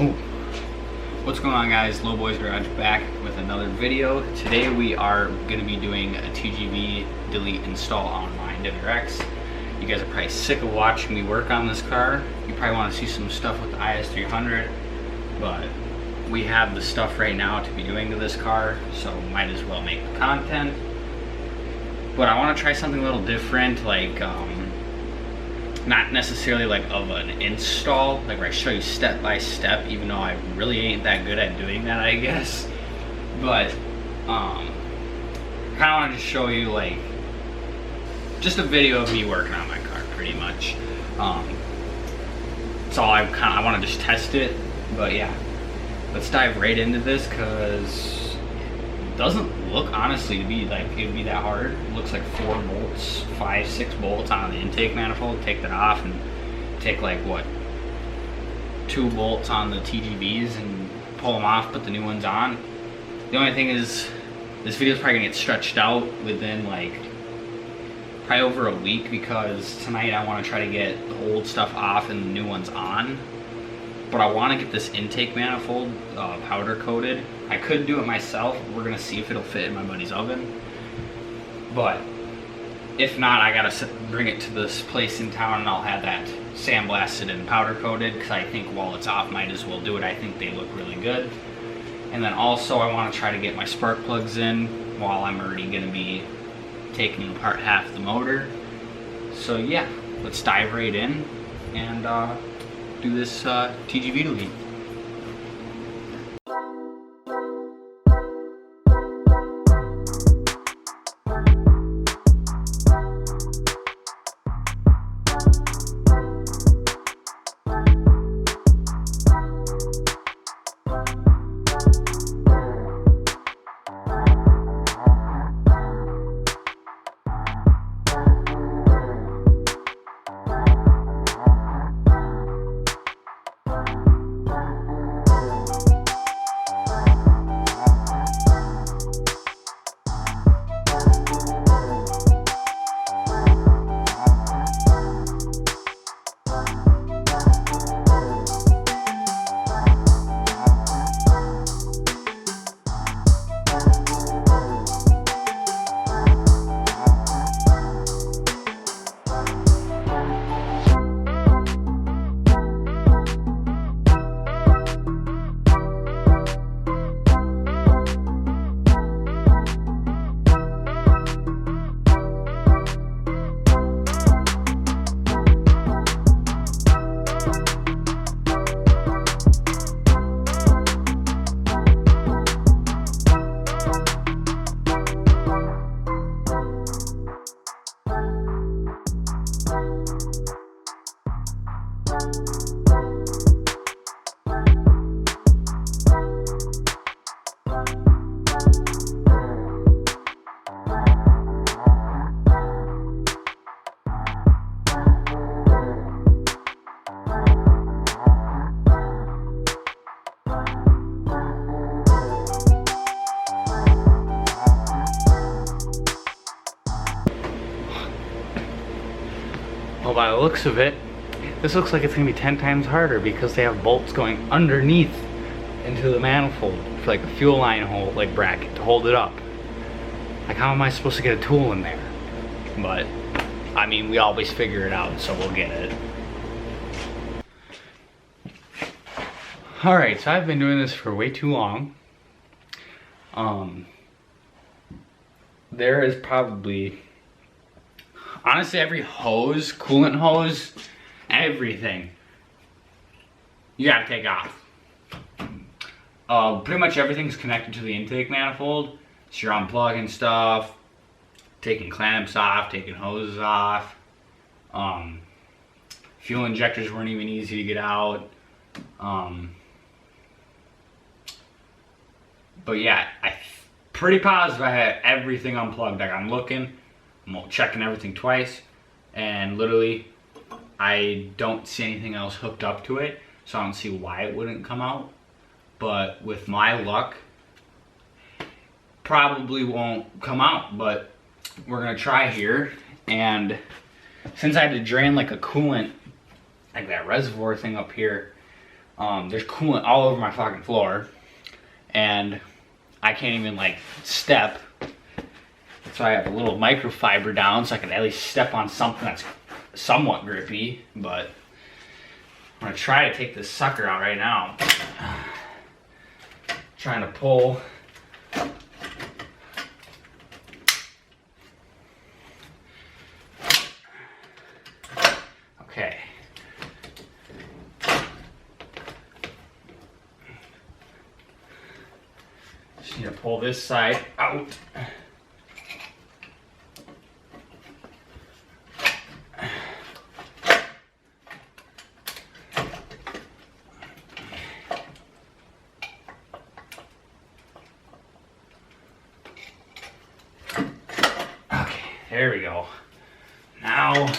Ooh. What's going on, guys? Low Boys Garage back with another video. Today we are going to be doing a TGV Delete install on my WRX. You guys are probably sick of watching me work on this car. You probably want to see some stuff with the IS300, but we have the stuff right now to be doing to this car, so might as well make the content. But I want to try something a little different, like not necessarily like of an install, like where I show you step by step, even though I really ain't that good at doing that, I guess. But kind of want to just show you like just a video of me working on my car, pretty much. It's all I want to just test it. But yeah, let's dive right into this, because it doesn't look honestly to be like it would be that hard. It looks like 4 bolts, 5, 6 bolts on the intake manifold. Take that off and take like what, 2 bolts on the TGVs and pull them off, put the new ones on. The only thing is, this video is probably gonna get stretched out within like probably over a week, because tonight I want to try to get the old stuff off and the new ones on. But I want to get this intake manifold powder coated. I could do it myself. We're gonna see if it'll fit in my buddy's oven. But if not, I gotta bring it to this place in town and I'll have that sandblasted and powder coated, because I think while it's off, might as well do it. I think they look really good. And then also I want to try to get my spark plugs in while I'm already gonna be taking apart half the motor. So yeah, let's dive right in and do this TGV delete. Well, by the looks of it, this looks like it's gonna be 10 times harder, because they have bolts going underneath into the manifold for like a fuel line hole, like bracket to hold it up. Like, how am I supposed to get a tool in there? But I mean, we always figure it out, so we'll get it. All right, so I've been doing this for way too long. There is probably, honestly, every hose, coolant hose, everything, you gotta take off. Pretty much everything's connected to the intake manifold, so you're unplugging stuff, taking clamps off, taking hoses off. Fuel injectors weren't even easy to get out. But yeah, I'm pretty positive I had everything unplugged. Like, I'm looking, I'm checking everything twice, and literally I don't see anything else hooked up to it, so I don't see why it wouldn't come out. But with my luck, probably won't come out, but we're gonna try here. And since I had to drain like a coolant, like that reservoir thing up here, There's coolant all over my fucking floor, and I can't even like step. So I have a little microfiber down so I can at least step on something that's somewhat grippy, but I'm gonna try to take this sucker out right now. Trying to pull. Okay. Just need to pull this side out. There we go. Now,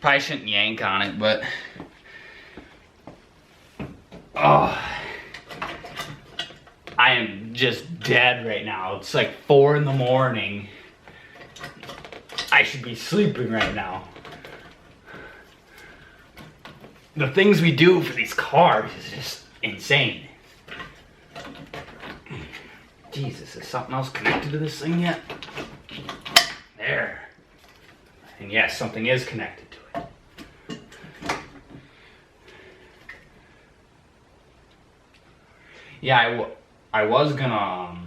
probably shouldn't yank on it, but oh, I am just dead right now. It's like 4 in the morning. I should be sleeping right now. The things we do for these cars is just insane. Jesus, is something else connected to this thing yet? There. And yes, something is connected to it. Yeah, I was gonna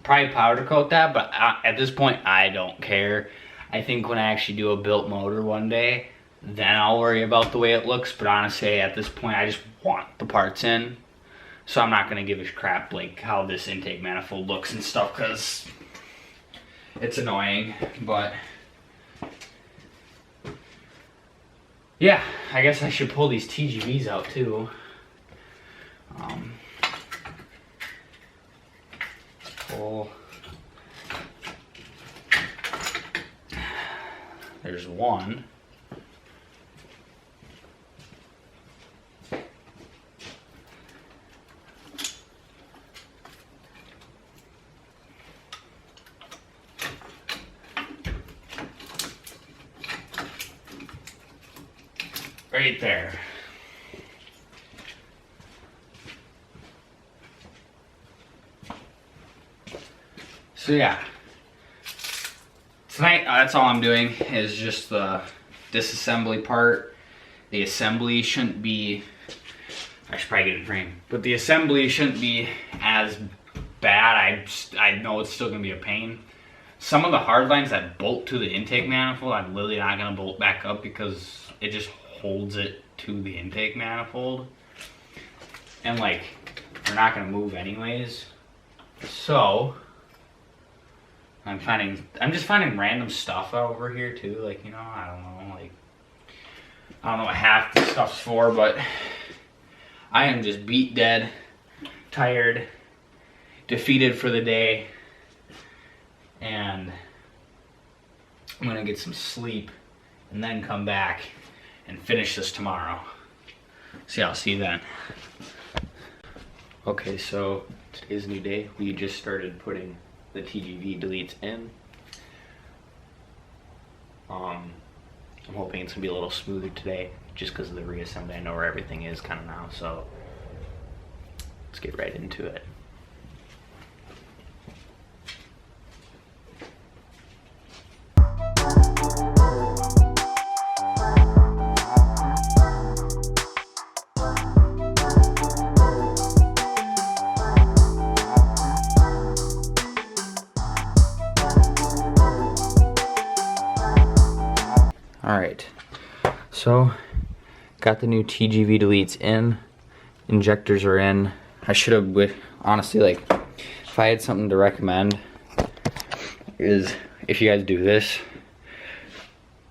probably powder coat that, but at this point I don't care. I think when I actually do a built motor one day, then I'll worry about the way it looks. But honestly, at this point I just want the parts in. So I'm not gonna give a crap like how this intake manifold looks and stuff, because it's annoying. But yeah, I guess I should pull these TGVs out too. Pull. There's one. Right there. So yeah, tonight that's all I'm doing is just the disassembly part. The assembly shouldn't be, I should probably get it framed, but the assembly shouldn't be as bad. I know it's still gonna be a pain. Some of the hard lines that bolt to the intake manifold, I'm literally not gonna bolt back up because it just holds it to the intake manifold, and like they're not gonna move anyways. So I'm just finding random stuff over here too, like, you know, I don't know what half the stuff's for, but I am just beat dead, tired, defeated for the day, and I'm gonna get some sleep and then come back and finish this tomorrow. See, I'll see you then. Okay, so today's a new day. We just started putting the TGV deletes in. I'm hoping it's gonna be a little smoother today, just because of the reassembly. I know where everything is kind of now, so let's get right into it. Alright, so got the new TGV deletes in, injectors are in. I should have, honestly, like, if I had something to recommend, is if you guys do this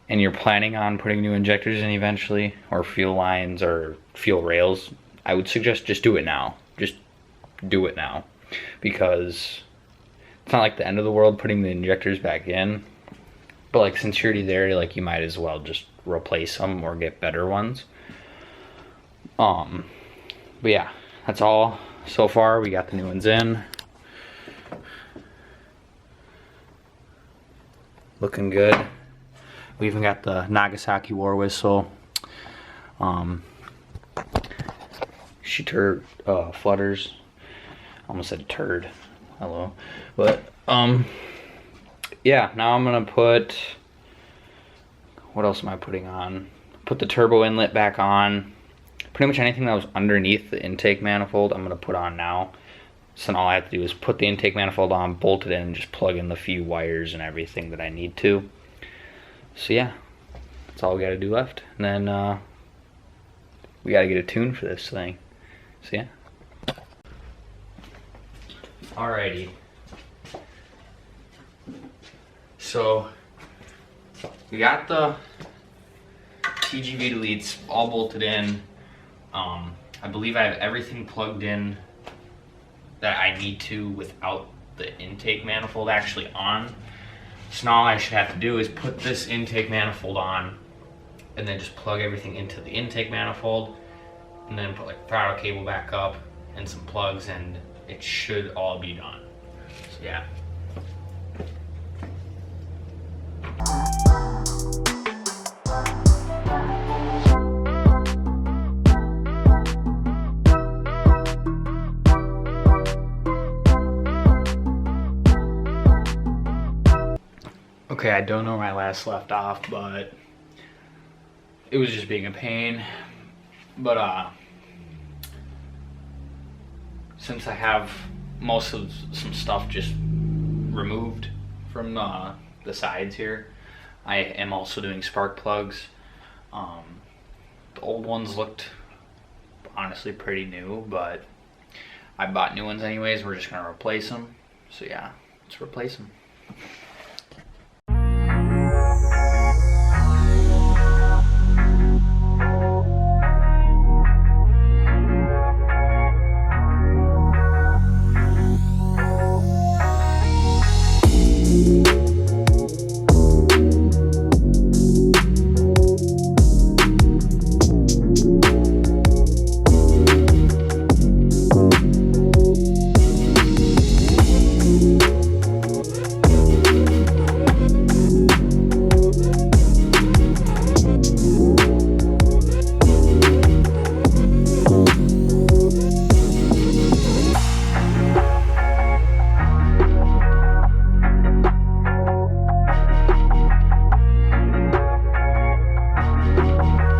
and you're planning on putting new injectors in eventually, or fuel lines or fuel rails, I would suggest just do it now. Just do it now, because it's not like the end of the world putting the injectors back in. But like, since you're already there, like, you might as well just replace them or get better ones. But yeah, that's all so far. We got the new ones in. Looking good. We even got the Nagasaki war whistle. She flutters. Almost said turd. Hello. But yeah, now I'm gonna put, what else am I putting on? Put the turbo inlet back on. Pretty much anything that was underneath the intake manifold I'm gonna put on now. So now all I have to do is put the intake manifold on, bolt it in, and just plug in the few wires and everything that I need to. So yeah, that's all we gotta do left. And then we gotta get a tune for this thing. So yeah. Alrighty. So we got the TGV deletes all bolted in. I believe I have everything plugged in that I need to without the intake manifold actually on. So now all I should have to do is put this intake manifold on and then just plug everything into the intake manifold and then put like throttle cable back up and some plugs, and it should all be done. So yeah. Okay, I don't know where I last left off, but it was just being a pain. But since I have most of some stuff just removed from the sides here, I am also doing spark plugs. The old ones looked honestly pretty new, but I bought new ones anyways. We're just gonna replace them. So yeah, let's replace them.